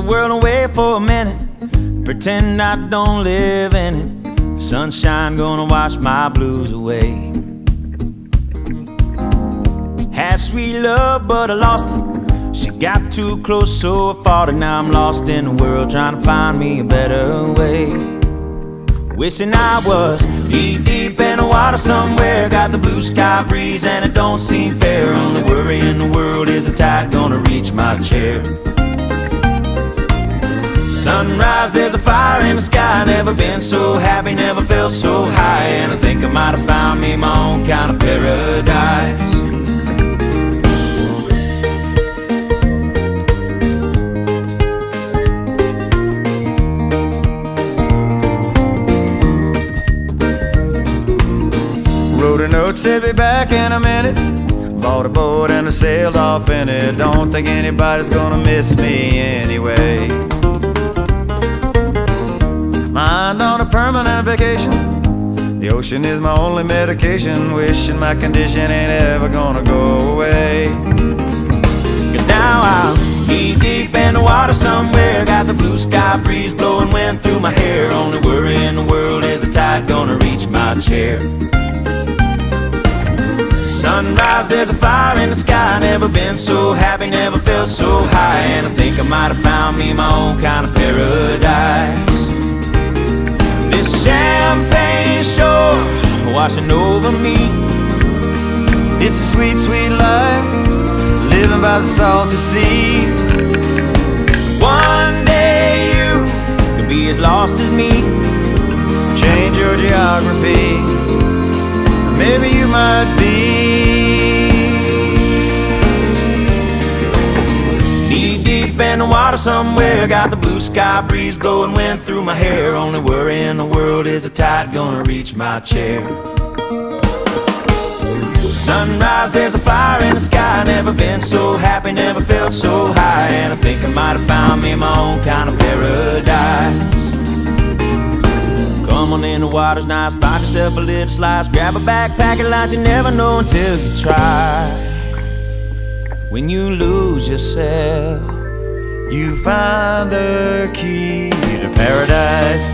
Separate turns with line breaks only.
the world away for a minute, pretend I don't live in it. The sunshine gonna wash my blues away. Had sweet love, but I lost it. She got too close, so I fought it. Now I'm lost in the world, trying to find me a better way. Wishing I was knee deep in the water somewhere. Got the blue sky breeze and it don't seem fair. Only worry in the world is the tide gonna reach my chair. Sunrise, there's a fire in the sky. Never been so happy, never felt so high. And I think I might have found me my own kind of paradise.
Wrote a note, said be back in a minute. Bought a boat and I sailed off in it. Don't think anybody's gonna miss me anyway. Mind on a permanent vacation. The ocean is my only medication. Wishing my condition ain't ever gonna go away.
Cause now I'm knee deep in the water somewhere. Got the blue sky breeze blowing wind through my hair. Only worry in the world is the tide gonna reach my chair. Sunrise, there's a fire in the sky. Never been so happy, never felt so high. And I think I might have found me my own kind of paradise. This champagne shore washing over me.
It's a sweet, sweet life, living by the salty sea.
One day you could be as lost as me.
Change your geography, maybe you might be.
Knee deep in the water somewhere. Got the blue sky breeze blowing wind through my hair. Only worry in the world is the tide gonna reach my chair. Sunrise, there's a fire in the sky. Never been so happy, never felt so high. And I think I might have found me my own kind of paradise. Come on in, the water's nice. Find yourself a little slice. Grab a backpack and lunch. You never know until you try. When you lose yourself,
you find the key to paradise.